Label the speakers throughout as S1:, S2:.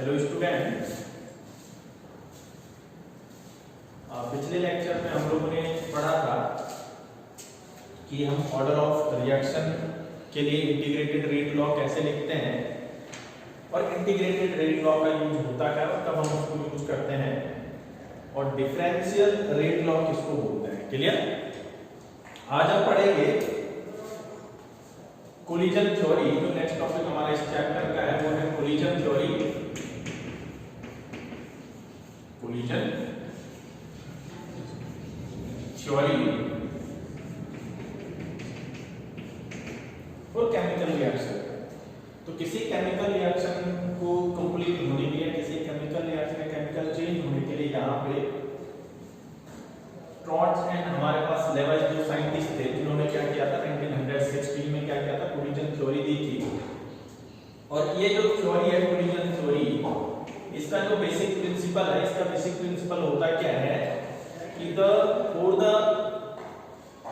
S1: Hello students, पिछले lecture में हम लोगों ने पढ़ा था कि हम ऑर्डर ऑफ रिएक्शन के लिए इंटीग्रेटेड रेट लॉ कैसे लिखते हैं और इंटीग्रेटेड रेट लॉ का यूज होता क्या और कब हम उसको यूज करते हैं और डिफरेंशियल रेट लॉ किसको बोलते हैं। क्लियर? आज हम पढ़ेंगे कोलिजन थ्योरी। जो नेक्स्ट टॉपिक हमारा इस चैप्टर का है वो है कोलिजन थ्योरी। कोलिजन थ्योरी और केमिकल रिएक्शन। तो किसी केमिकल रिएक्शन को कंप्लीट होने के लिए, किसी केमिकल रिएक्शन में केमिकल चेंज होने के लिए यहाँ पे ट्रॉट्स एंड हमारे पास लेवल जो साइंटिस्ट थे जिन्होंने क्या किया था 1916 में क्या किया था, कोलिजन थ्योरी दी थी। और ये जो थ्योरी है कोलिजन थ्योरी, इसका जो बेसिक प्रिंसिपल है, इसका बेसिक प्रिंसिपल होता क्या है कि for the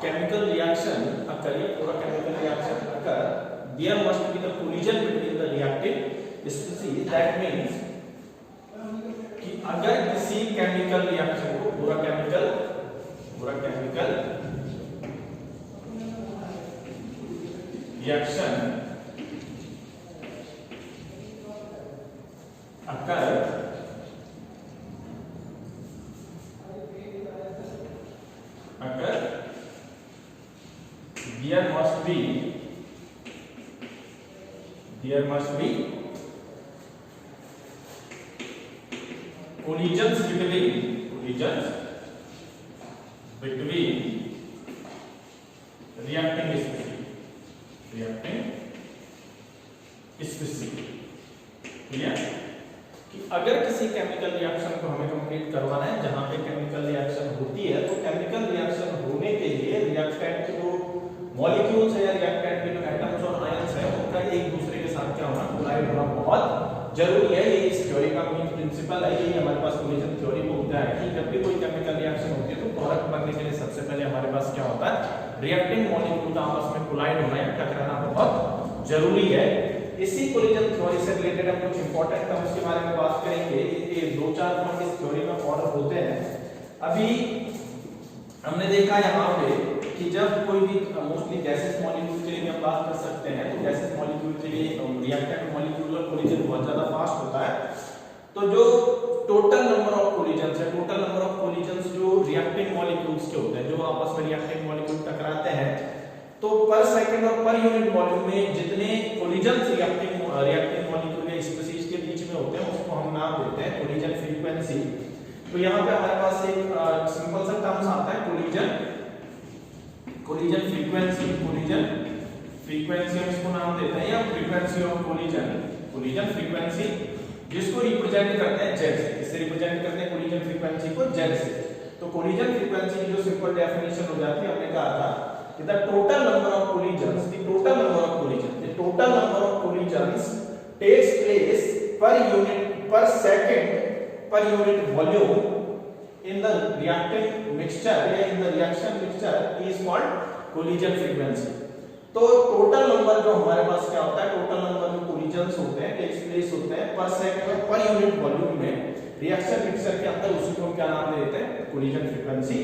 S1: chemical reaction occur, for a chemical reaction occur, there must be the collision between the reactive species. That means कि अगर किसी केमिकल रिएक्शन को पूरा chemical reaction occur there must be collisions between reacting species। Clear? कि अगर किसी chemical reaction को हमें कंप्लीट करवाना है जहां पे केमिकल रिएक्शन होती है, तो केमिकल रिएक्शन होने के लिए रिएक्टेंट के जो मॉलिक्यूल्स है या रिएक्टेंट के जो एटम्स और आयंस है उनका एक दूसरे के साथ क्या होना, कोलाइड होना बहुत जरूरी है। ये इस थ्योरी का मेन प्रिंसिपल है। यही हमारे पास कोलिजन थ्योरी में होता है कि जब भी कोई केमिकल रिएक्शन होती है तो प्रोडक्ट बनने के लिए सबसे पहले हमारे पास क्या होता है, रिएक्टिंग मॉलिक्यूल का आपस में कोलाइड होना या टकराना बहुत जरूरी है। इसी कोलिजन थ्योरी से रिलेटेड हम कुछ इंपॉर्टेंट टर्म्स के बारे में बात करेंगे। ये दो चार पॉइंट इस थ्योरी में ऑर्डर होते हैं। अभी हमने देखा यहाँ पे कि जब कोई भी मोस्टली गैसेस मॉलिक्यूल के लिए हम बात कर सकते हैं, तो गैसेस मॉलिक्यूल के लिए रिएक्टेंट मॉलिक्यूलर कोलिजन बहुत ज्यादा फास्ट होता है। तो जो टोटल नंबर ऑफ कोलिजन्स है, टोटल नंबर ऑफ कोलिजन्स जो रिएक्टिंग मॉलिक्यूल्स के होते हैं, जो आपस में रिएक्टिंग मॉलिक्यूल टकराते हैं, तो पर सेकंड और पर यूनिट वॉल्यूम में जितने कोलिजन्स रिएक्टिंग मॉलिक्यूल या स्पीशीज के बीच में होते हैं उसको हम नाम देते हैं कोलिजन फ्रीक्वेंसी। तो यहाँ पे हमारे पास एक सिंपल सा टर्म्स आता है कोलिजन फ्रीक्वेंसी हम इसको नाम देते हैं, या फ्रीक्वेंसी ऑफ कोलिजन फ्रीक्वेंसी, जिसको रिप्रेजेंट करते हैं जेड से। इससे रिप्रेजेंट करते हैं कोलिजन फ्रीक्वेंसी को जेड से। तो कोलिजन फ्रीक्वेंसी की जो सिंपल डेफिनेशन हो जाती है, हमने कहा था कि the total number of collisions takes place per second per unit volume in the reacting mixture या in the reaction mixture is called collision frequency। तो टोटल नंबर जो हमारे पास क्या होता है, टोटल नंबर जो कोलिजन्स होते हैं टेक्स प्लेस होते हैं पर सेकंड और पर यूनिट वॉल्यूम में रिएक्शन मिक्सचर के अंदर, उसी को हम क्या नाम देते हैं, कोलिजन फ्रीक्वेंसी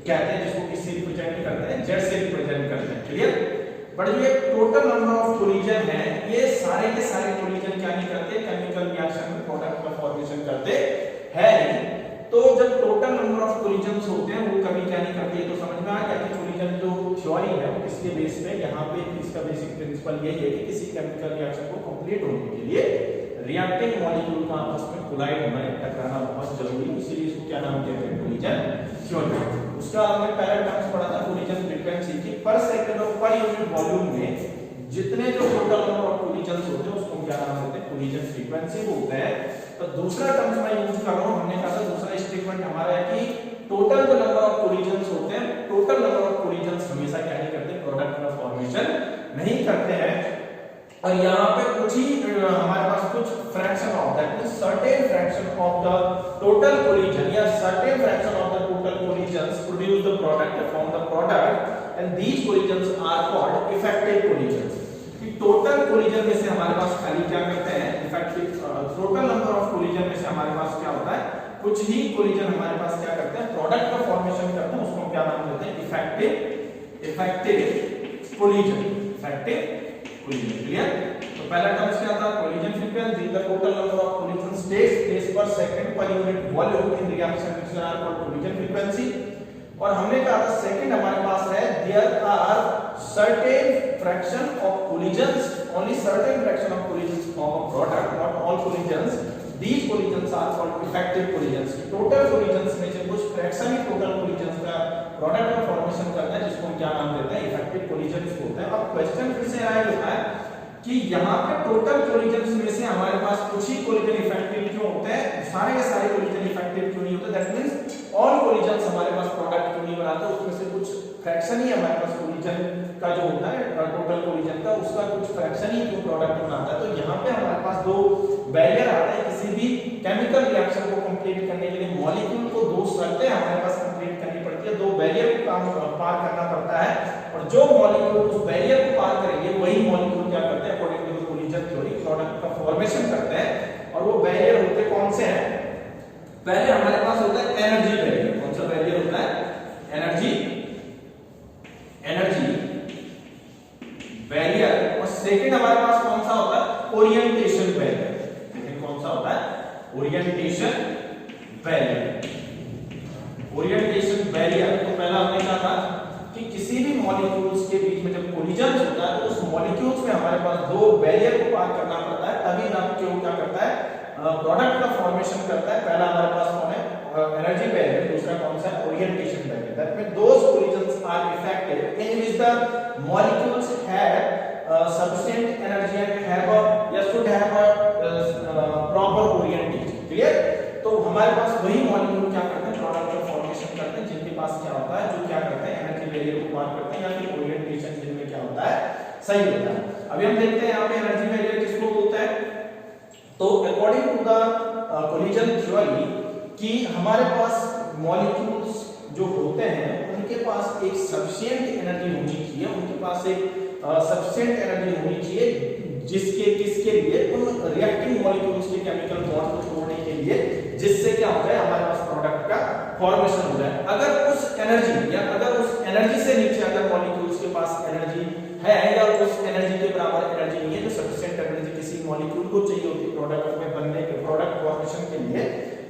S1: कहते हैं, जिसको किससे रिप्रेजेंट करते हैं, जेड से रिप्रेजेंट करते हैं। क्लियर? बट जो ये टोटल नंबर ऑफ कोलिजन है, ये सारे के सारे कोलिजन क्या नहीं करते, केमिकल रिएक्शन में प्रोडक्ट का फॉर्मेशन करते हैं नहीं। तो जब टोटल नंबर ऑफ कोलिजन्स होते हैं वो कभी क्या नहीं करते, तो समझ में आ गया कि कोलिजन जो थ्योरी है वो किसके बेस पे, यहाँ पे इसका बेसिक प्रिंसिपल यही है कि किसी केमिकल रिएक्शन को कंप्लीट होने के लिए रिएक्टिंग मॉलिक्यूल का आपस में कोलाइड होना या टकराना बहुत जरूरी है। इसीलिए इसको क्या नाम दिया गया, कोलिजन थ्योरी। उसका हमने पहला टर्म्स पढ़ा था कोलिजन फ्रीक्वेंसी की, पर सेकंड और पर यूनिट वॉल्यूम में जितने जो टोटल नंबर ऑफ कोलिजन्स होते हैं उसको क्या नाम देते हैं, कोलिजन फ्रीक्वेंसी बोलते हैं। तो दूसरा टर्म्स मैं यूज कर रहा हूं, हमने कहा था दूसरा स्टेटमेंट हमारा है कि टोटल जो नंबर ऑफ कोलिजन्स होते हैं, टोटल नंबर ऑफ कोलिजन्स हमेशा क्या नहीं करते, प्रोडक्ट का फॉर्मेशन नहीं करते हैं। और यहाँ पे कुछ ही हमारे पास कुछ fraction of that means certain fraction of the total collision या certain fraction of the total collisions produce the product from the product and these collisions are called effective collisions. कि टोटल कोलिजन में से हमारे पास खाली क्या करते हैं, effective total number of हमारे पास क्या होता है, कुछ ही कोलिजन हमारे पास क्या करते हैं, प्रोडक्ट का फॉर्मेशन करते हैं, उसको हम क्या नाम देते हैं, इफेक्टिव कोलिजन। क्लियर? तो पहला टर्म्स क्या था, collision frequency, the total number of collisions takes place per second per unit volume in reaction mixture are called collision frequency. और हमने कहा था सेकंड हमारे पास है, there are certain fraction of collisions, only certain fraction of collisions form a product, not all collisions. These collisions are called effective collisions. Total collisions में से कुछ फ्रैक्शन ही टोटल collisions का प्रोडक्ट का फॉर्मेशन करता है, जिसको हम क्या नाम देते हैं, इफेक्टिव collisions होता है। अब क्वेश्चन फिर से आया होता है कि यहाँ पे टोटल collisions में से हमारे पास कुछ ही collision इफेक्टिव क्यों होते हैं, सारे के सारे collision इफेक्टिव क्यों नहीं होते, दैट मींस ऑल collisions हमारे पास प्रोडक्ट क्यों नहीं बनाते, उसमें से कुछ फ्रैक्शन ही हमारे पास collision का जो होता है टोटल कोलिजन का, उसका कुछ फ्रैक्शन ही जो प्रोडक्ट बनाता है। तो यहाँ पे हमारे पास दो बैरियर आते हैं किसी भी केमिकल रिएक्शन को कंप्लीट करने के लिए, मॉलिक्यूल को दो शर्तें हमारे पास कंप्लीट करनी पड़ती है, दो बैरियर को पार करना पड़ता है, और जो मॉलिक्यूल उस बैरियर को पार करेंगे वही मॉलिक्यूल क्या करते हैं, according to collision theory product का फॉर्मेशन करते हैं। और वो बैरियर होते कौन से हैं, पहले हमारे पास होता है एनर्जी बैरियर। कौन सा बैरियर होता है, एनर्जी बैरियर। और सेकंड हमारे पास कौन सा होता है, ओरिएंटेशन बैरियर। सेकंड कौन सा होता है, ओरिएंटेशन बैरियर। ओरिएंटेशन बैरियर तो पहला हमने कहा था कि किसी भी मॉलिक्यूल्स के बीच में जब कोलिजन होता है तो उस मॉलिक्यूल्स में हमारे पास दो बैरियर को पार करना पड़ता है, तभी ना क्यों क्या करता है, प्रोडक्ट का फॉर्मेशन करता है। पहला हमारे पास कौन है, एनर्जी बैरियर, दूसरा कौन सा है, orientation barrier. That means those collisions are effective in which the molecules have sufficient energy and have a should have a proper orientation। Clear? तो हमारे पास वही मॉलिक्यूल क्या करते हैं, प्रोडक्ट का फॉर्मेशन करते हैं, जिनके पास क्या होता है, जो क्या करते हैं, एनर्जी बैरियर को पार करते हैं, या फिर ओरिएंटेशन जिनमें क्या होता है, सही होता है। अभी हम देखते हैं यहाँ पे एनर्जी बैरियर किसको बोलते हैं। तो according to the collision theory कि हमारे पास मॉलिक्यूल्स जो होते हैं उनके पास एक सफिशिएंट एनर्जी होनी चाहिए, उनके पास एक सफिशिएंट एनर्जी होनी चाहिए जिसके किसके लिए, उन रिएक्टिंग मॉलिक्यूल्स के केमिकल बॉन्ड को तोड़ने के लिए, जिससे क्या हो जाए, हमारे पास प्रोडक्ट का फॉर्मेशन हो जाए। अगर उस एनर्जी या अगर उस एनर्जी से नीचे अगर मॉलिक्यूल्स के पास एनर्जी है या उस एनर्जी के बराबर एनर्जी नहीं है, जो सफिशिएंट एनर्जी किसी मॉलिक्यूल को चाहिए होती है प्रोडक्ट में बनने के, प्रोडक्ट फॉर्मेशन के लिए,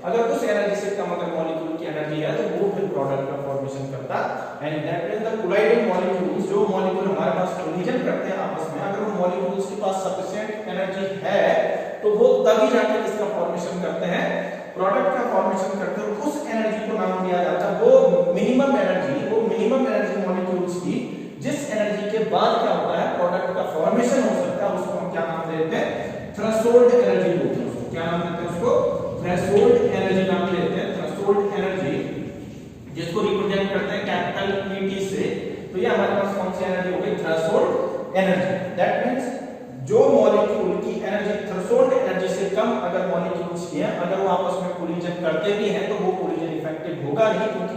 S1: अगर उस एनर्जी से कम अगर मॉलिक्यूल की एनर्जी है तो वो फिर प्रोडक्ट का फॉर्मेशन करता है। And that means the colliding molecules, जो मॉलिक्यूल हमारे पास कोलिजन करते हैं आपस में, अगर उन मॉलिक्यूल्स के पास सफिशिएंट एनर्जी है तो वो तभी जाके इसका फॉर्मेशन करते हैं, प्रोडक्ट का फॉर्मेशन करते हैं। उस एनर्जी को नाम दिया जाता है वो मिनिमम एनर्जी मॉलिक्यूल्स की, जिस एनर्जी के बाद क्या होता है, प्रोडक्ट का फॉर्मेशन हो सकता है, उसको हम क्या नाम देते हैं, थ्रेशोल्ड एनर्जी बोलते हैं। उसको क्या नाम देते हैं, उसको थ्रेशोल्ड एनर्जी नाम देते हैं। थ्रेशोल्ड एनर्जी जिसको रिप्रेजेंट करते हैं कैपिटल पीटी से, तो ये हमारे पास कौन सी एनर्जी हो गई, थ्रेशोल्ड एनर्जी। दैट मींस जो मॉलिक्यूल की एनर्जी थ्रेशोल्ड एनर्जी से कम अगर मॉलिक्यूल्स की है, अगर वो आपस में कोलिजन करते भी हैं तो वो कोलिजन इफेक्टिव होगा नहीं, क्योंकि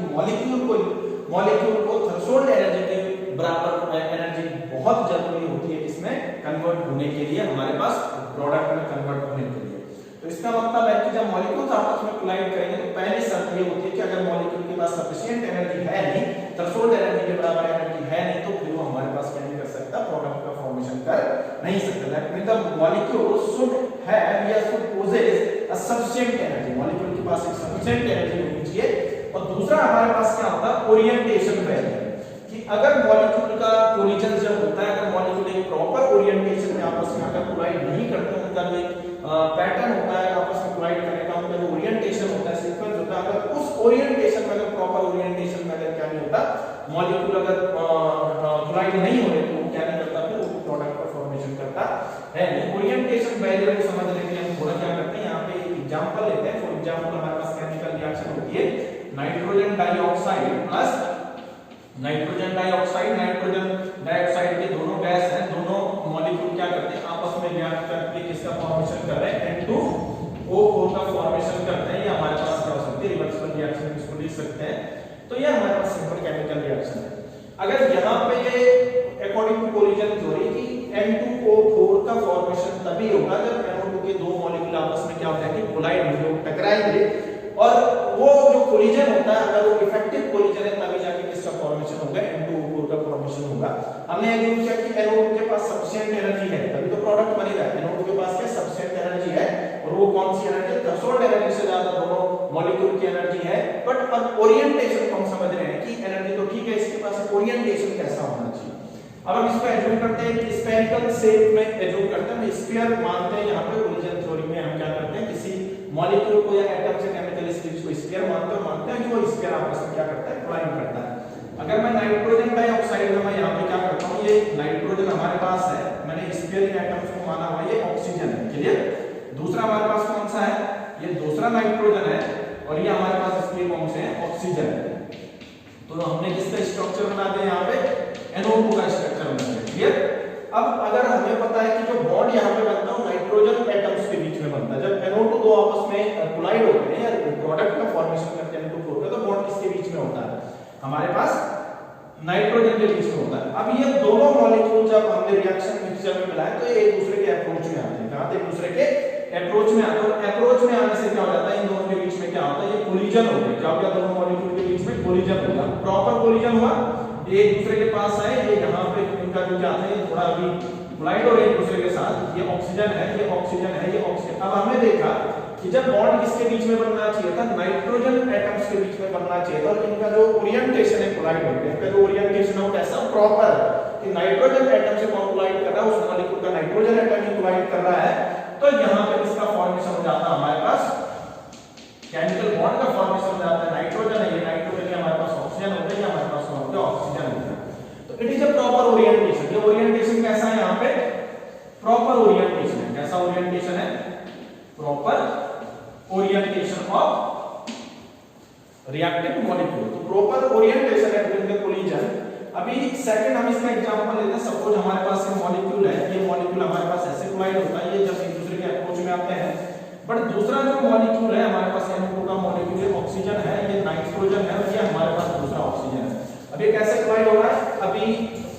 S1: मॉलिक्यूल को थ्रेशोल्ड एनर्जी के बराबर एनर्जी बहुत जरूरी होती है इसमें कन्वर्ट होने के लिए, हमारे पास प्रोडक्ट में कन्वर्ट होने के लिए। तो इसका मतलब है कि जब मॉलिक्यूल्स आपस में कोलाइड करेंगे तो पहली शर्त ये होती है कि अगर मॉलिक्यूल के पास सफिशिएंट एनर्जी है नहीं, थ्रेशोल्ड एनर्जी के बराबर एनर्जी है नहीं, तो फिर वो हमारे पास क्या नहीं कर सकता, प्रोडक्ट का फॉर्मेशन कर नहीं सकता। That means the molecule should have या should possess a sufficient energy, molecule के पास एक सफिशिएंट एनर्जी होनी चाहिए। और दूसरा हमारे पास क्या होता है, ओरिएंटेशन बैरियर, कि अगर मॉलिक्यूल का कोलिजन जब होता है, अगर मॉलिक्यूल एक प्रॉपर ओरिएंटेशन में आपस में अगर कोलाइड नहीं करते, उनका जो पैटर्न होता है आपस में कोलाइड करने का, उनका जो ओरिएंटेशन होता है, सीक्वेंस होता है, अगर उस ओरिएंटेशन में अगर प्रॉपर ओरिएंटेशन में अगर क्या नहीं होता, मॉलिक्यूल अगर कोलाइड नहीं हो रहे तो वो क्या नहीं करता, फिर वो प्रोडक्ट का फॉर्मेशन करता है। ओरिएंटेशन बैरियर को समझने के लिए हम थोड़ा क्या करते हैं, यहाँ पे एक एग्जांपल लेते हैं। फॉर एग्जांपल हमारे पास केमिकल रिएक्शन होती है nitrogen dioxide plus nitrogen dioxide के दोनों गैस हैं, दोनों मॉलिक्यूल क्या करते हैं, आपस में रिएक्ट करके किसका फॉर्मेशन कर रहे हैं, N2O4 का फॉर्मेशन करते हैं। ये हमारे पास क्या हो सकती है, रिवर्सिबल रिएक्शन इसको लिख सकते हैं। तो ये हमारे पास सिंपल केमिकल रिएक्शन है। अगर यहाँ पे अकॉर्डिंग टू कोलिजन थ्योरी कि N2O4 का फॉर्मेशन तभी होगा जब NO2 के दो मॉलिक्यूल मॉलिक्यूल आपस में क्या होता है कि कोलाइड होंगे, टकराएंगे, और वो जो कोलिजन होता है अगर वो इफेक्टिव कोलिजन है तभी जाके किसका फॉर्मेशन होगा, N2O4 का फॉर्मेशन होगा। हमने ये किया कि NO2 के पास सफिशिएंट एनर्जी है तभी तो प्रोडक्ट बनेगा। NO2 के पास क्या सफिशिएंट एनर्जी है, और वो कौन सी एनर्जी है, थ्रेशोल्ड एनर्जी से ज्यादा दोनों मॉलिक्यूल की एनर्जी है। बट अब ओरिएंटेशन को हम समझ रहे हैं कि एनर्जी तो ठीक है, इसके पास ओरिएंटेशन कैसा होना चाहिए। अब हम इसको एज्यूम करते हैं कि स्फेरिकल शेप में एज्यूम करते हैं, हम स्फीयर मानते हैं। यहाँ पे कोलिजन थ्योरी में हम क्या करते हैं, किसी मॉलिक्यूल को या एटम से केमिकल स्पीशीज को स्फीयर मानते हैं कि वो स्फीयर आपस में क्या करता है, कोलाइड करता है। अगर मैं नाइट्रोजन डाइऑक्साइड में मैं यहाँ पे क्या करता हूँ, ये नाइट्रोजन हमारे पास है, मैंने स्फीयर एटम्स को माना हुआ, ये ऑक्सीजन है, क्लियर। दूसरा हमारे पास कौन सा है, ये दूसरा नाइट्रोजन है, और ये हमारे पास इसके कौन से है, ऑक्सीजन है। तो हमने किसका स्ट्रक्चर बना दिया यहाँ पे, NO2 का स्ट्रक्चर बना दिया, क्लियर। अब अगर हमें पता है कि जो बॉन्ड यहाँ पे बनता है नाइट्रोजन एटम्स के बीच में बनता है, जब NO2 दो आपस में कोलाइड होते हैं या प्रोडक्ट का फॉर्मेशन करते हैं N2O4 का, तो बॉन्ड किसके बीच में होता है, हमारे पास नाइट्रोजन के बीच में होता है। अब ये दोनों मॉलिक्यूल जब हमने रिएक्शन मिक्सचर में मिलाए तो ये एक दूसरे के अप्रोच में आते हैं, कहां से, एक दूसरे के अप्रोच में आते हैं, और अप्रोच में आने से क्या हो जाता है, इन दोनों के बीच में क्या होता है, ये कोलिजन हो गया। क्या हो गया, दोनों मॉलिक्यूल के बीच में कोलिजन हो गया, प्रॉपर कोलिजन हुआ, ये एक दूसरे के पास आए, ये यहाँ पे इनका जो क्या है थोड़ा अभी कोलाइड और एक दूसरे के साथ, ये ऑक्सीजन है, ये ऑक्सीजन है, ये ऑक्सीजन। अब हमने देखा कि जब बॉन्ड किसके बीच में बनना चाहिए था, नाइट्रोजन एटम्स के बीच में बनना चाहिए था, और इनका जो ओरिएंटेशन है कोलाइड हो गया, इनका जो ओरिएंटेशन है कैसा, प्रॉपर, कि नाइट्रोजन एटम से कौन कोलाइड कर रहा है, उस मॉलिक्यूल का नाइट्रोजन एटम ही कोलाइड कर रहा है। तो यहाँ पे किसका फॉर्मेशन हो जाता है, हमारे पास केमिकल बॉन्ड का फॉर्मेशन हो जाता है, नाइट्रोजन है, ये नाइट्रोजन है, हमारे पास ऑक्सीजन होता है, हमारे पास कौन होता है, ऑक्सीजन होता है। तो it is a proper orientation. ये ओरिएंटेशन कैसा है, यहाँ पे प्रॉपर ओरिएंटेशन है। कैसा ओरिएंटेशन है, proper orientation of reactive molecule. तो प्रॉपर ओरिएंटेशन है ड्यूरिंग द कोलिजन। अभी सेकंड हम इसका एग्जांपल लेते हैं, सपोज हमारे पास ये मॉलिक्यूल है, ये मॉलिक्यूल हमारे पास ऐसे कोलाइड होता है, ये जब एक दूसरे के अप्रोच में आते हैं। बट दूसरा जो मॉलिक्यूल है हमारे पास, NO2 का मॉलिक्यूल, ये ऑक्सीजन है, ये नाइट्रोजन है, और ये हमारे पास दूसरा ऑक्सीजन है। अब ये कैसे कोलाइड हो रहा है, अभी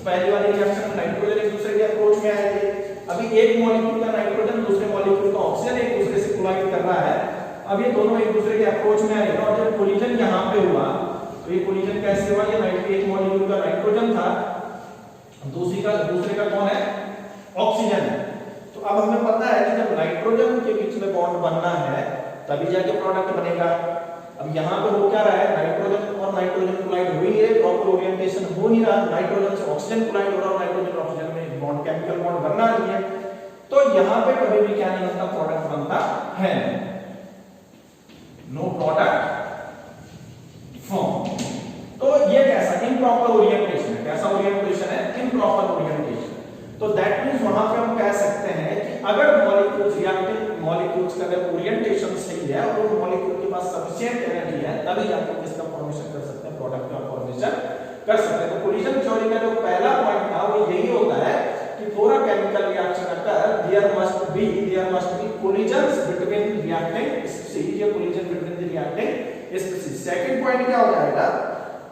S1: पहली वाली रिएक्शन में नाइट्रोजन एक दूसरे के अप्रोच में आएंगे, अभी एक मॉलिक्यूल का नाइट्रोजन दूसरे मॉलिक्यूल का ऑक्सीजन एक दूसरे से कोलाइड कर रहा है। अब ये दोनों एक दूसरे के अप्रोच में आएंगे, और जब कोलिजन यहाँ पे हुआ तो ये कोलिजन कैसे हुआ, ये एक मॉलिक्यूल का नाइट्रोजन था, दूसरे का कौन है, ऑक्सीजन है। तो अब हमें पता है कि जब नाइट्रोजन के बीच में बॉन्ड बनना है तभी जाके प्रोडक्ट बनेगा। अब यहाँ पे हो क्या रहा है, नाइट्रोजन और नाइट्रोजन कोलाइड हो ही नहीं रहे, प्रॉपर ओरिएंटेशन हो नहीं रहा, नाइट्रोजन से ऑक्सीजन कोलाइड हो रहा है, नाइट्रोजन ऑक्सीजन में बॉन्ड केमिकल बॉन्ड बनना नहीं है। तो यहाँ पे कभी भी क्या नहीं बनता, प्रोडक्ट बनता है, नो प्रोडक्ट फॉर्म। तो ये कैसा इम्प्रॉपर ओरिएंटेशन है, कैसा ओरिएंटेशन है, इम्प्रॉपर ओरिएंटेशन। तो दैट मींस वहां पे हम कह सकते हैं कि अगर मॉलिक्यूल्स रिएक्टिव मॉलिक्यूल्स का अगर ओरिएंटेशन सही है और वो मॉलिक्यूल के पास सफिशिएंट एनर्जी है तभी जाकर किसका फॉर्मेशन कर सकते हैं, प्रोडक्ट का फॉर्मेशन कर सकते हैं। तो कोलिजन थ्योरी का जो पहला पॉइंट था वो यही होता है कि for a chemical reaction occur there must be collisions between reacting species, या collision between the reacting species. Second point क्या हो जाएगा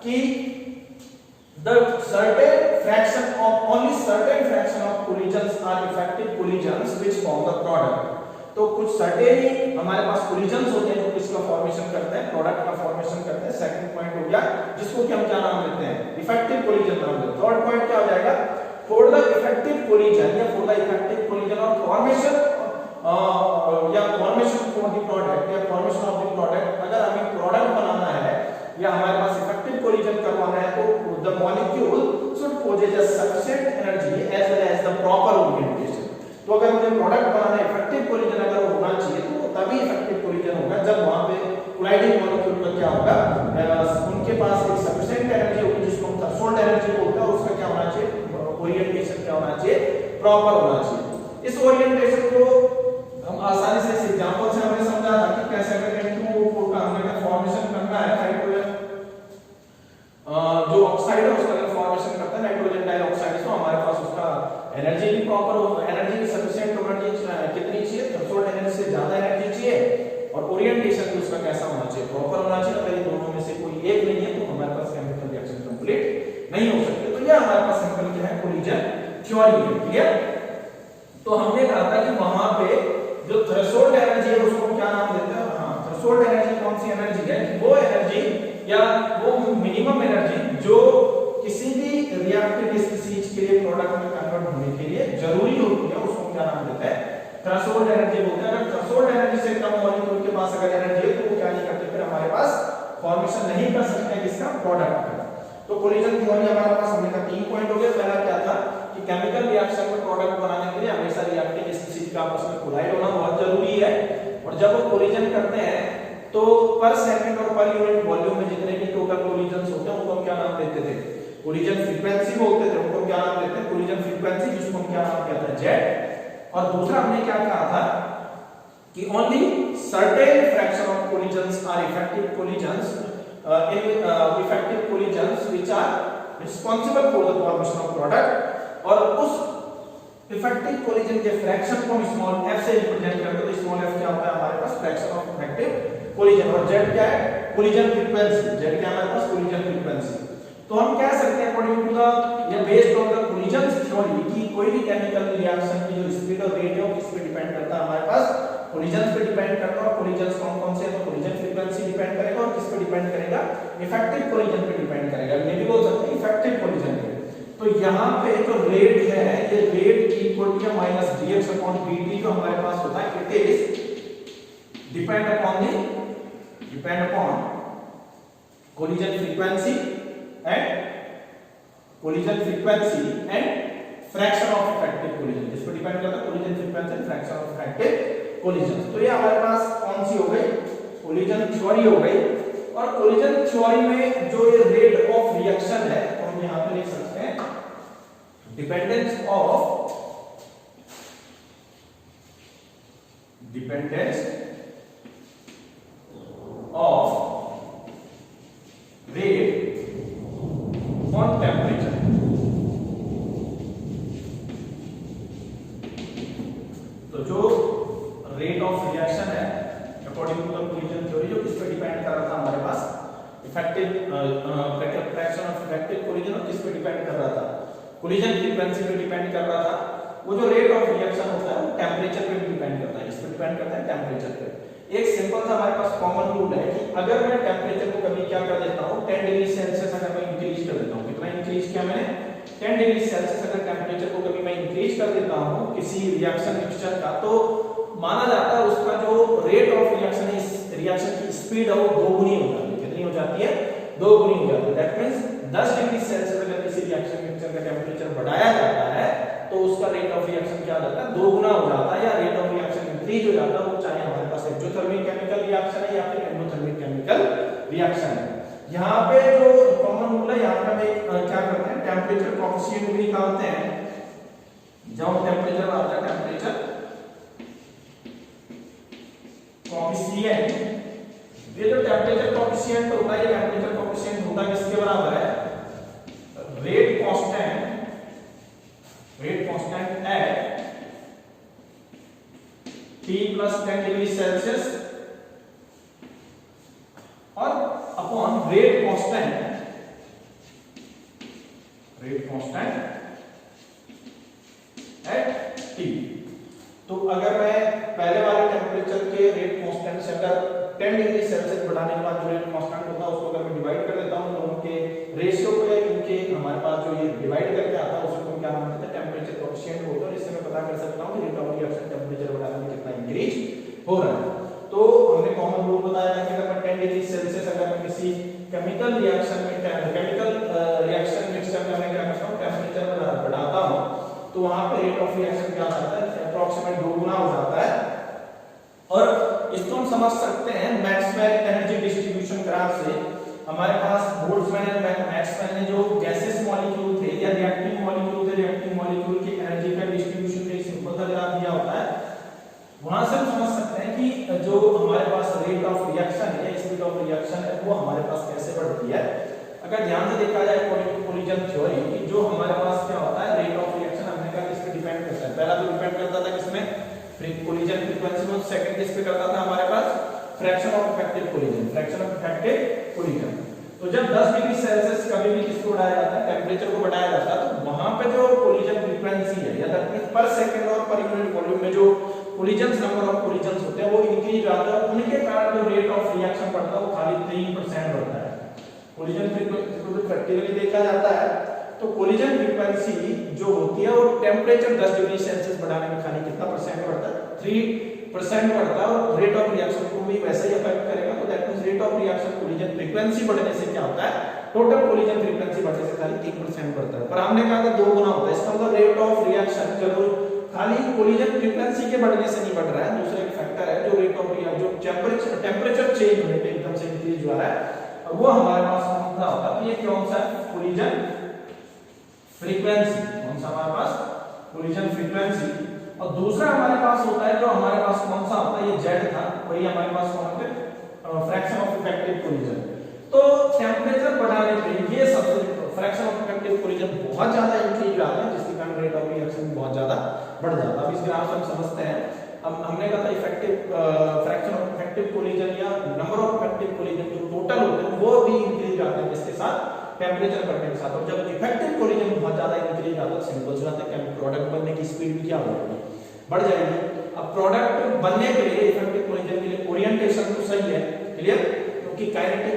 S1: कि the certain fraction of collisions are effective collisions which form the product। तो कुछ certain ही हमारे पास collisions होते हैं जो किसका फॉर्मेशन करते हैं, प्रोडक्ट का फॉर्मेशन करते हैं। सेकंड पॉइंट हो गया जिसको कि हम क्या नाम देते हैं, इफेक्टिव कोलिजन नाम देते हैं। थर्ड पॉइंट क्या हो जाएगा, फॉर द इफेक्टिव कोलिजन या फॉर द इफेक्टिव कोलिजन और फॉर्मेशन या फॉर्मेशन फॉर द प्रोडक्ट या फॉर्मेशन ऑफ द प्रोडक्ट, अगर हमें प्रोडक्ट बनाना है या हमारे पास इफेक्टिव कोलिजन करवाना है तो the molecule should possess sufficient energy as well as the proper orientation। तो अगर मुझे प्रोडक्ट बनाना है, इफेक्टिव कोलिजन अगर होना चाहिए तो तभी इफेक्टिव कोलिजन होगा जब वहां पे कोलाइडिंग मॉलिक्यूल का क्या होगा, उनके पास एक सफिशिएंट एनर्जी होगी जिसको हम थ्रेशोल्ड एनर्जी बोलते हैं, और उसका क्या होना चाहिए, ओरिएंटेशन क्या होना चाहिए, प्रॉपर होना चाहिए। इस ओरिएंटेशन को हम आसानी से इस एग्जांपल से हमने समझा था कि कैसे अगर N2O4 का हमने फॉर्मेशन करना है, नाइट्रोजन जो ऑक्साइड है उसका अगर फॉर्मेशन करता है नाइट्रोजन डाइऑक्साइड, तो हमारे पास उसका एनर्जी भी प्रॉपर हो, एनर्जी की सफिशिएंट एनर्जी कितनी चाहिए, थ्रेशोल्ड एनर्जी से ज्यादा एनर्जी चाहिए, और ओरिएंटेशन भी उसका कैसा होना चाहिए, प्रॉपर होना चाहिए। अगर ये दोनों में से कोई एक नहीं है तो हमारे पास केमिकल रिएक्शन कंप्लीट नहीं हो सकती। तो ये हमारे पास सिंपल क्या है, कोलिजन थ्योरी है, क्लियर। तो हमने कहा था कि वहां पे जो थ्रेशोल्ड एनर्जी या वो मिनिमम एनर्जी जो किसी भी रिएक्टिव स्पीसीज के लिए प्रोडक्ट में कन्वर्ट होने के लिए जरूरी होती है, उसको क्या नाम देता है, थ्रेशोल्ड एनर्जी बोलते हैं। अगर थ्रेशोल्ड एनर्जी से कम मॉलिक्यूल के पास अगर एनर्जी है तो वो क्या नहीं करते, फिर हमारे पास फॉर्मेशन नहीं कर सकते किसका, प्रोडक्ट का। तो कोलिजन थ्योरी हमारे पास हमने का 3 पॉइंट हो गए। पहला क्या था कि केमिकल रिएक्शन में प्रोडक्ट बनाने के लिए हमेशा रिएक्टिव स्पीसीज का आपस में कोलाइड होना बहुत जरूरी है, और जब वो कोलिजन करते हैं तो पर सेकंड और पर यूनिट वॉल्यूम में जितने भी टोटल कोलिजन्स होते हैं उनको हम क्या नाम देते थे, कोलिजन फ्रीक्वेंसी बोलते थे, उनको क्या नाम देते हैं, कोलिजन फ्रीक्वेंसी, जिसको हम क्या नाम कहते हैं, जेड। और दूसरा हमने क्या कहा था कि only certain fraction of collisions are effective collisions effective collisions which are responsible for the formation of product, और उस इफेक्टिव कोलिजन के फ्रैक्शन को हम स्मॉल f से रिप्रेजेंट करते हैं। तो स्मॉल f क्या होता है हमारे पास, फ्रैक्शन ऑफ इफेक्टिव कोलिजन, और z क्या है, कोलिजन फ्रीक्वेंसी, z क्या है हमारे पास, कोलिजन फ्रीक्वेंसी। तो हम कह सकते हैं अकॉर्डिंग टू द या based on the collision theory कि कोई भी केमिकल रिएक्शन की जो स्पीड और रेट है किस पे डिपेंड करता है, हमारे पास कोलिजन पे डिपेंड करता है। और कोलिजन कौन कौन से हैं, तो कोलिजन फ्रीक्वेंसी डिपेंड करेगा, और किस पे डिपेंड करेगा, इफेक्टिव कोलिजन पे डिपेंड करेगा। ये भी बोल सकते हैं इफेक्टिव कोलिजन पे। तो यहाँ पे जो रेट है, ये rate equal to minus dx upon dt जो हमारे पास होता है, it is depend upon collision frequency and fraction of effective collision, जिस पर डिपेंड करता है collision frequency and fraction of effective collision. तो ये हमारे पास कौन सी हो गई, कोलिजन थ्योरी हो गई। और कोलिजन थ्योरी में जो ये रेट ऑफ रिएक्शन है तो हम यहां पे लिख सकते हैं dependence of rate on temperature. तो जो रेट ऑफ रिएक्शन है according to the collision theory, जो किस पे डिपेंड कर रहा था हमारे पास, effective fraction of effective collision, और किस पे डिपेंड कर रहा था, कोलिजन फ्रीक्वेंसी पे डिपेंड कर रहा था। वो जो रेट ऑफ रिएक्शन होता है वो टेंपरेचर पे भी डिपेंड करता है, इस पे डिपेंड करता है टेंपरेचर पे। एक सिंपल सा हमारे पास कॉमन रूल है कि अगर मैं टेंपरेचर को कभी क्या कर देता हूं, 10 डिग्री सेल्सियस अगर मैं इंक्रीज कर देता हूं, कितना इंक्रीज किया मैंने, 10 डिग्री सेल्सियस अगर टेंपरेचर को कभी मैं इंक्रीज कर देता हूं किसी रिएक्शन मिक्सचर का, तो माना जाता है उसका जो रेट ऑफ रिएक्शन है, इस रिएक्शन की स्पीड है वो 2 गुनी हो जाती है। कितनी हो जाती है, 2 गुनी हो जाती है। दैट मींस 10 डिग्री सेल्सियस अगर किसी रिएक्शन मिक्सचर का टेंपरेचर बढ़ाया जाता है तो उसका रेट ऑफ रिएक्शन क्या हो जाता है, 2 गुना हो जाता है, या रेट ऑफ रिएक्शन इंक्रीज हो जाता है। वो चाहे हमारे पास एक्सोथर्मिक केमिकल रिएक्शन है या फिर एंडोथर्मिक केमिकल रिएक्शन है। यहाँ पे जो कॉमन रूल है, यहाँ पे हम क्या करते हैं, टेंपरेचर कोएफिशिएंट भी निकालते हैं। जब टेंपरेचर आता है, टेंपरेचर कोएफिशिएंट, ये जो टेंपरेचर कोएफिशिएंट होता है, ये टेंपरेचर कोएफिशिएंट होता है किसके बराबर है, rate constant at T plus 10 degree Celsius और upon rate constant at T। तो अगर मैं पहले वाले टेंपरेचर के रेट कांस्टेंट से अगर 10 डिग्री सेल्सियस बढ़ाने के बाद जो रेट कांस्टेंट होता है उसको अगर मैं डिवाइड कर देता हूं दोनों के रेशियो को, या इनके हमारे पास जो ये डिवाइड करके आता है उसको क्या नाम देते हैं, टेंपरेचर कोएफिशिएंट होता है। इससे मैं पता कर सकता हूं कि रेट ऑफ रिएक्शन टेंपरेचर बढ़ाने में कितना इंक्रीज हो रहा है। तो हमने कॉमन रूल बताया था कि अगर मैं 10 डिग्री सेल्सियस अगर मैं किसी केमिकल रिएक्शन मिक्सचर में मैं क्या करता हूं, टेंपरेचर बढ़ाता हूं, तो वहां पे रेट ऑफ रिएक्शन क्या आता है, अप्रॉक्सीमेट 2 गुना हो जाता है। और इसको हम समझ सकते हैं मैक्सवेल एनर्जी डिस्ट्रीब्यूशन ग्राफ से। हमारे पास बोल्ट्जमैन एंड मैक्सवेल ने जो गैसेस मॉलिक्यूल थे या रिएक्टिव मॉलिक्यूल थे, रिएक्टिव मॉलिक्यूल की एनर्जी का डिस्ट्रीब्यूशन का एक सिंपल सा ग्राफ दिया होता है। वहां से हम समझ सकते हैं कि जो हमारे पास रेट ऑफ रिएक्शन है, स्पीड ऑफ रिएक्शन है, वो हमारे पास कैसे बढ़ती है। अगर ध्यान से देखा जाए कोलिजन थ्योरी की, जो हमारे पास क्या होता है, रेट ऑफ रिएक्शन हमने कहा किस पे डिपेंड करता है, पहला तो डिपेंड करता था किसमें, कोलिजन फ्रीक्वेंसी में, सेकंड किस पे करता था हमारे पास, फ्रैक्शन ऑफ इफेक्टिव कोलिजन। तो जब 10 डिग्री सेल्सियस कभी भी किसको बढ़ाया जाता है, टेंपरेचर को बढ़ाया जाता है, तो वहां पे जो कोलिजन फ्रीक्वेंसी है या दैट मींस पर सेकंड और पर यूनिट वॉल्यूम में जो कोलिजन्स, नंबर ऑफ कोलिजन्स होते हैं वो इंक्रीज होता है। उनके कारण जो रेट ऑफ रिएक्शन बढ़ता है वो खाली 3% बढ़ता है। कोलिजन फ्रीक्वेंसी को जो प्रैक्टिकली देखा जाता है तो कोलिजन फ्रीक्वेंसी जो होती है वो टेम्परेचर 10 डिग्री सेल्सियस बढ़ाने में खाली कितना परसेंट बढ़ता है, 3% बढ़ता है, और रेट ऑफ रिएक्शन को भी वैसे ही अफेक्ट करेगा। तो that means rate of reaction collision frequency बढ़ने से क्या होता है, टोटल कोलिजन फ्रीक्वेंसी बढ़ने से खाली 3% बढ़ता है। पर हमने कहा था 2 गुना होता है, इसका मतलब रेट ऑफ रिएक्शन जरूर खाली कोलिजन फ्रीक्वेंसी के बढ़ने से नहीं बढ़ रहा है, दूसरा एक फैक्टर है जो रेट ऑफ रिएक्शन जो टेम्परेचर चेंज होने पे एकदम से इंक्रीज हो रहा है, और वो हमारे पास कौन सा होता है, ये कौन सा है, कोलिजन फ्रीक्वेंसी। कौन सा हमारे पास, कोलिजन फ्रीक्वेंसी। और दूसरा हमारे पास होता है जो हमारे पास कौन सा होता है, ये जेड था, वही हमारे पास कौन होता है, फ्रैक्शन ऑफ इफेक्टिव कोलिजन। तो टेम्परेचर बढ़ाने पे ये सबसे फ्रैक्शन ऑफ इफेक्टिव कोलिजन बहुत ज्यादा इंक्रीज आता है, जिसके कारण रेट ऑफ रिएक्शन बहुत ज्यादा बढ़ जाता है। अब इस ग्राफ से हम समझते हैं, अब हमने कहा था effective fraction of effective collision या नंबर ऑफ इफेक्टिव कोलिजन जो टोटल होते हैं वो भी इंक्रीज आते हैं जिसके साथ टेम्परेचर बढ़ने के साथ। और जब इफेक्टिव कोलिजन बहुत ज्यादा इंक्रीज आता है, सिंपल सी बात है कि प्रोडक्ट बनने की स्पीड भी क्या होगी, बढ़ जाएगी। अब प्रोडक्ट बनने के लिए इफेक्टिव कोलिजन के लिए ओरिएंटेशन तो सही है, क्लियर, क्योंकि काइनेटिक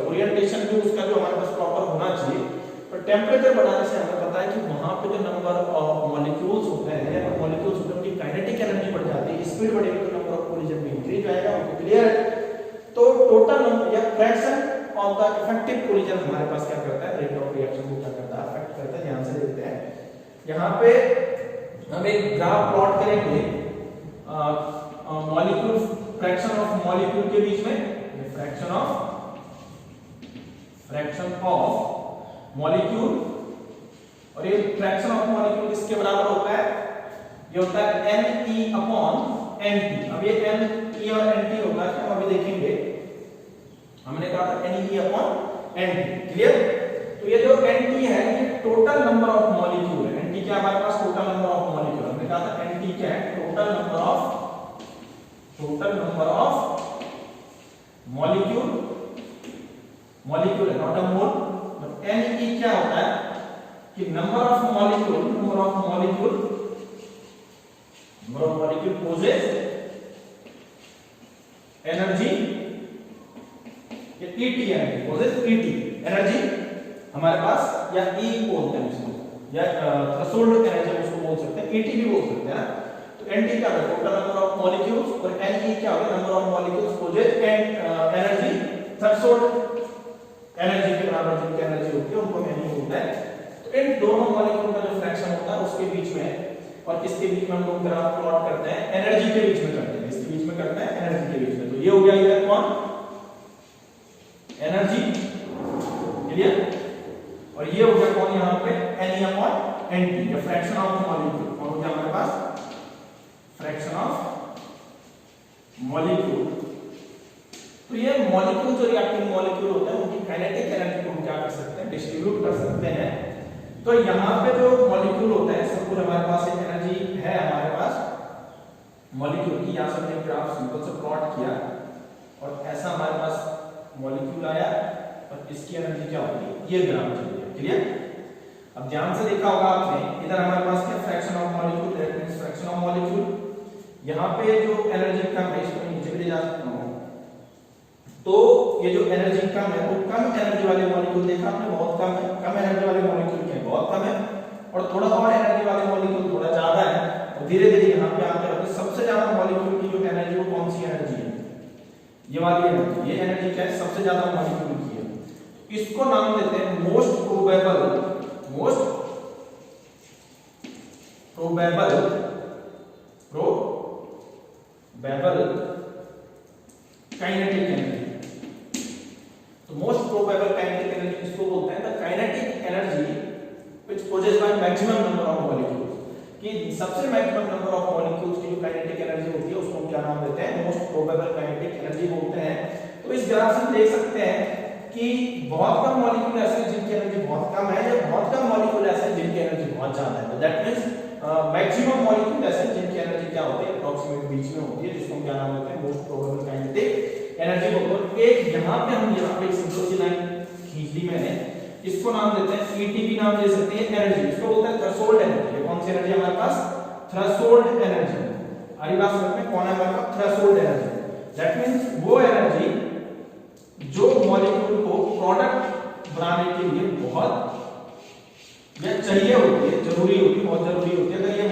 S1: ओरिएंटेशन भी उसका जो हमारे पास प्रॉपर होना चाहिए। पर टेम्परेचर बढ़ाने से हमें पता है कि वहां पे जो नंबर ऑफ मॉलिक्यूल्स होते हैं और मॉलिक्यूल्स होते हैं उनकी काइनेटिक एनर्जी बढ़ जाती है, स्पीड बढ़ेगी तो नंबर ऑफ कोलिजन भी इंक्रीज आएगा। आपको क्लियर है? तो टोटल नंबर या fraction of the effective collision हमारे पास क्या करता है, रेट ऑफ रिएक्शन को क्या करता है, अफेक्ट करता है। ध्यान से देखते हैं, यहाँ पे हम एक ग्राफ प्लॉट करेंगे मॉलिक्यूल, फ्रैक्शन ऑफ मॉलिक्यूल के बीच में, फ्रैक्शन ऑफ मॉलिक्यूल, और ये फ्रैक्शन ऑफ मॉलिक्यूल किसके बराबर होता है, ये होता है Ne अपॉन Nt। अब ये Ne और Nt होगा क्या, हम अभी देखेंगे। हमने कहा था Ne अपॉन Nt, क्लियर। तो ये जो Nt है ये टोटल नंबर ऑफ मॉलिक्यूल है। Nt क्या हमारे पास, टोटल नंबर ऑफ मॉलिक्यूल। हमने कहा था Nt क्या है, टोटल नंबर ऑफ मॉलिक्यूल है, not a mole. But Ne क्या होता है कि number of molecule possess energy, ये ET energy possess ET energy हमारे पास, या E बोलते हैं उसको, या थ्रेशोल्ड एनर्जी उसको बोल सकते हैं, ET भी बोल सकते हैं ना। तो NT क्या है, टोटल नंबर ऑफ मॉलिक्यूल्स, और Ne क्या होगा, number of molecules possess energy, threshold energy के बराबर जिनकी एनर्जी होती है उनको Ne बोलते हैं। तो इन दोनों मॉलिक्यूल का जो फ्रैक्शन होता है उसके बीच में, और किसके बीच में हम लोग ग्राफ प्लॉट करते हैं, एनर्जी के बीच में करते हैं, इसके बीच में करते हैं, एनर्जी के बीच में। तो ये हो गया इधर कौन, एनर्जी, क्लियर, और ये हो गया कौन यहाँ पे, Ne अपॉन Nt, या फ्रैक्शन ऑफ मॉलिक्यूल। कौन हो गया हमारे पास, फ्रैक्शन ऑफ मॉलिक्यूल। तो ये मॉलिक्यूल जो रिएक्टिंग मॉलिक्यूल होते हैं उनकी काइनेटिक एनर्जी को हम क्या कर सकते हैं, डिस्ट्रीब्यूट कर सकते हैं। तो यहाँ पे जो मॉलिक्यूल होता है, सपोज हमारे पास एक एनर्जी है हमारे पास मॉलिक्यूल की, यहाँ से हमने ग्राफ सिंपल से प्लॉट किया और ऐसा हमारे पास मॉलिक्यूल आया और इसकी एनर्जी क्या होगी, ये ग्राफ चल गया, क्लियर। अब ध्यान से देखा होगा आपने, इधर हमारे पास क्या, fraction of molecule, that means fraction of molecule. यहाँ पे जो एनर्जी कम है इसको नीचे भी ले जा सकता हूँ। तो ये जो एनर्जी कम है वो कम एनर्जी वाले मॉलिक्यूल देखा आपने, बहुत कम है, कम एनर्जी वाले मॉलिक्यूल क्या बहुत कम है, और थोड़ा और एनर्जी वाले मॉलिक्यूल थोड़ा ज्यादा है। और धीरे धीरे यहाँ पे आते हैं सबसे ज्यादा मॉलिक्यूल की जो एनर्जी वो कौन सी एनर्जी है, ये वाली एनर्जी। ये एनर्जी क्या है, सबसे ज्यादा मॉलिक्यूल की है। इसको नाम देते हैं मोस्ट प्रोबेबल काइनेटिक एनर्जी। तो मोस्ट प्रोबेबल काइनेटिक एनर्जी किसको बोलते हैं, the kinetic energy which possess by maximum number of molecules, कि सबसे मैक्सिमम नंबर ऑफ मॉलिक्यूल्स की जो काइनेटिक एनर्जी होती है उसको हम क्या नाम देते हैं, मोस्ट प्रोबेबल काइनेटिक एनर्जी बोलते हैं। तो इस ग्राफ से देख सकते हैं कि बहुत कम मॉलिक्यूल ऐसे हैं जिनकी एनर्जी बहुत कम है, या बहुत कम मॉलिक्यूल ऐसे हैं जिनकी एनर्जी बहुत ज्यादा है। तो दैट मींस मैक्सिमम मॉलिक्यूल ऐसे हैं जिनकी एनर्जी क्या होती है, अप्रॉक्सीमेट बीच में होती है, जिसको हम क्या नाम देते हैं, मोस्ट प्रोबेबल काइनेटिक एनर्जी बोलते हैं। एक यहाँ पे हम यहाँ पे एक सिंपल सी लाइन खींच ली मैंने, इसको नाम देते हैं ET भी नाम दे सकते हैं एनर्जी, इसको बोलते हैं थ्रेशोल्ड एनर्जी। ये कौन सी एनर्जी हमारे पास, थ्रेशोल्ड एनर्जी। हमारी बात समझ में, कौन है हमारे पास, थ्रेशोल्ड एनर्जी। दैट मींस वो एनर्जी जो मॉलिक्यूल जरूरी होती है, बहुत जरूरी होती है। अगर ये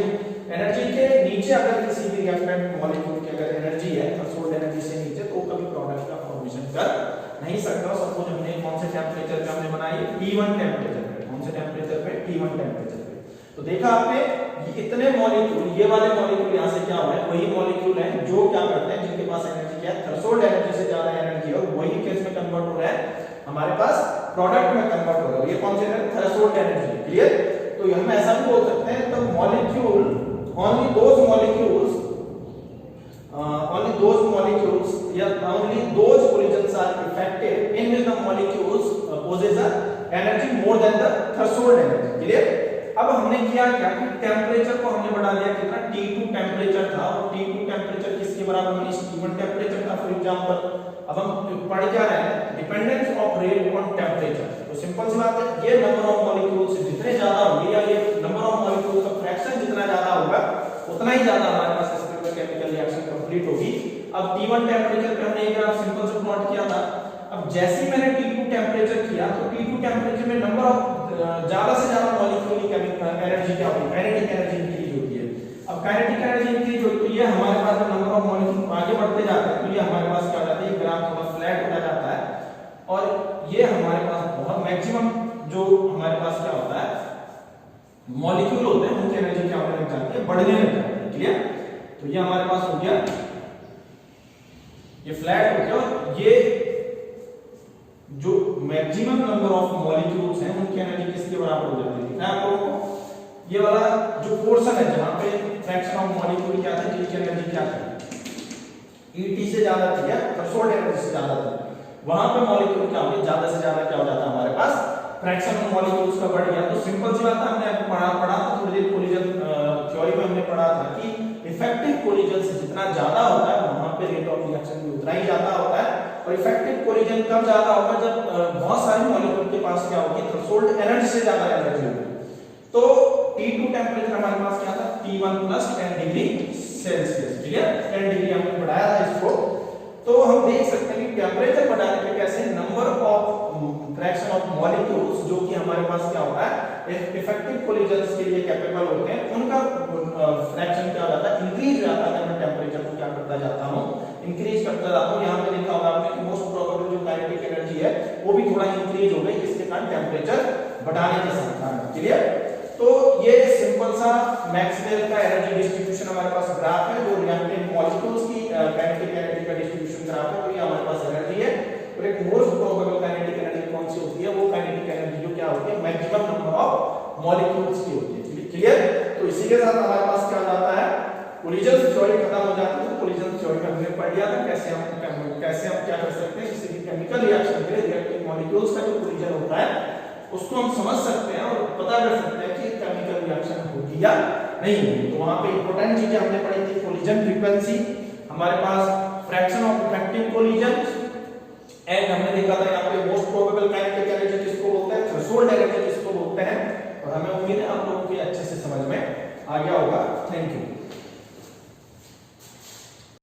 S1: एनर्जी के नीचे अगर किसी भी रिएक्टेंट मॉलिक्यूल की अगर एनर्जी है थ्रेशोल्ड एनर्जी से नीचे, तो कभी प्रोडक्ट का फॉर्मेशन कर नहीं सकता। सपोज हमने कौन से टेंपरेचर पे हमने बनाई, T1 टेंपरेचर पे, कौन से टेंपरेचर पे, T1 टेंपरेचर पे। तो देखा आपने ये इतने मॉलिक्यूल, ये वाले मॉलिक्यूल यहाँ से क्या हुआ है, वही मॉलिक्यूल है जो क्या करते हैं, जिनके पास एनर्जी क्या है, थ्रेशोल्ड एनर्जी से ज्यादा एनर्जी है, और वही केस में कन्वर्ट हो रहा है हमारे पास प्रोडक्ट में कन्वर्ट हो रहा है। ये कौन से थ्रेशोल्ड एनर्जी, क्लियर। तो हम ऐसा भी बोल सकते हैं the molecule only those molecules only those collisions are effective in which the molecules possess a energy more than the threshold energy, clear। अब हमने किया क्या कि टेम्परेचर को हमने बढ़ा दिया, कितना, T2 टेम्परेचर था, और T2 टेम्परेचर किसके बराबर है, T1 टेम्परेचर था फॉर एग्जांपल। अब हम पढ़ क्या रहे हैं, dependence of rate on temperature. तो सिंपल सी बात है, ये नंबर ऑफ मॉलिक्यूल्स जितने ज्यादा होंगे, या ये नंबर ऑफ मॉलिक्यूल्स का फ्रैक्शन जितना ज्यादा होगा, उतना ही ज्यादा हमारे पास सिस्टम में केमिकल रिएक्शन कंप्लीट होगी। अब T1 टेम्परेचर पे हमने एक ग्राफ सिंपल से प्लॉट किया था। अब जैसे ही मैंने T2 टेम्परेचर किया, तो T2 टेम्परेचर में नंबर ऑफ ज्यादा से ज्यादा मॉलिक्यूल की एनर्जी क्या होगी, काइनेटिक एनर्जी इंक्रीज होती है। अब काइनेटिक एनर्जी इंक्रीज होती है, तो ये हमारे पास नंबर ऑफ मॉलिक्यूल आगे बढ़ते जाते हैं, तो ये हमारे पास क्या हो जाता है, ये ग्राफ थोड़ा फ्लैट होता जाता है, और ये हमारे पास बहुत मैक्सिमम जो हमारे पास क्या होता है मॉलिक्यूल होते हैं, उनकी एनर्जी क्या होने लग जाती है, बढ़ने लग जाती है, क्लियर। तो ये हमारे पास हो गया, ये फ्लैट हो गया, और ये जो मैक्सिमम नंबर ऑफ मॉलिक्यूल्स हैं उनकी एनर्जी किसके बराबर हो जाती है, दिख रहा है आप लोगों को। ये वाला जो पोर्शन है जहां पे फ्रैक्शन ऑफ मॉलिक्यूल क्या था, जिनकी एनर्जी क्या थी, ET से ज्यादा थी या थ्रेशोल्ड एनर्जी से ज्यादा थी, वहां पे मॉलिक्यूल क्या होगी, ज्यादा से ज्यादा क्या हो जाता है हमारे पास फ्रैक्शन ऑफ मॉलिक्यूल्स का बढ़ गया। तो सिंपल सी बात है, हमने आपको पढ़ा था थोड़ी देर कोलिजन थ्योरी में हमने पढ़ा था कि इफेक्टिव कोलिजन से जितना ज्यादा होता है, वहां पे रेट ऑफ रिएक्शन भी उतना ही ज्यादा होता है। और इफेक्टिव कोलिजन कब ज्यादा होगा, जब बहुत सारे मॉलिक्यूल के पास क्या होगी, थ्रेशोल्ड एनर्जी से ज्यादा एनर्जी होगी। तो T2 टेंपरेचर हमारे पास क्या था, T1 plus 10 degree Celsius, clear. 10 degree हमने बढ़ाया था इसको। तो हम देख सकते हैं कि टेंपरेचर बढ़ाने पे कैसे number of fraction of molecules जो कि हमारे पास क्या होता है इफेक्टिव कोलिजन्स के लिए कैपेबल होते हैं, उनका फ्रैक्शन क्या हो जाता है, इंक्रीज हो जाता है। मैं टेंपरेचर को क्या करता जाता हूं, इंक्रीज करता जाता हूं। यहां पे देखा होगा आपने कि मोस्ट प्रोबेबल जो काइनेटिक एनर्जी है वो भी थोड़ा इंक्रीज हो गई, इसके कारण टेंपरेचर बढ़ाने के साथ, क्लियर। तो ये सिंपल सा मैक्सवेल का एनर्जी डिस्ट्रीब्यूशन हमारे पास ग्राफ है, जो रिएक्टेंट मॉलिक्यूल्स की काइनेटिक एनर्जी का डिस्ट्रीब्यूशन ग्राफ है। तो ये हमारे पास एनर्जी है, और एक मोस्ट प्रोबेबल काइनेटिक एनर्जी कौन सी होती है, वो काइनेटिक एनर्जी जो क्या होती है, मैक्सिमम नंबर ऑफ मॉलिक्यूल्स की होती है, क्लियर। तो इसी के साथ हमारे पास क्या जाता है, कोलिजन थ्योरी खत्म हो जाती है। तो कोलिजन थ्योरी में हमने पढ़ लिया था कैसे हम क्या कर सकते हैं, किसी भी केमिकल रिएक्शन के रिएक्टिव मॉलिक्यूल्स का जो कोलिजन होता है उसको हम समझ सकते हैं और पता कर सकते हैं कि केमिकल रिएक्शन होगी या नहीं होगी। तो वहां पे इंपॉर्टेंट चीजें हमने पढ़ी थी, कोलिजन फ्रीक्वेंसी, हमारे पास fraction of effective collision, and हमने देखा था यहाँ पे मोस्ट प्रोबेबल काइनेटिक एनर्जी किसको बोलते हैं, थ्रेशोल्ड एनर्जी किसको बोलते हैं। और हमें उम्मीद है आप लोगों को अच्छे से समझ में आ गया होगा। Thank you.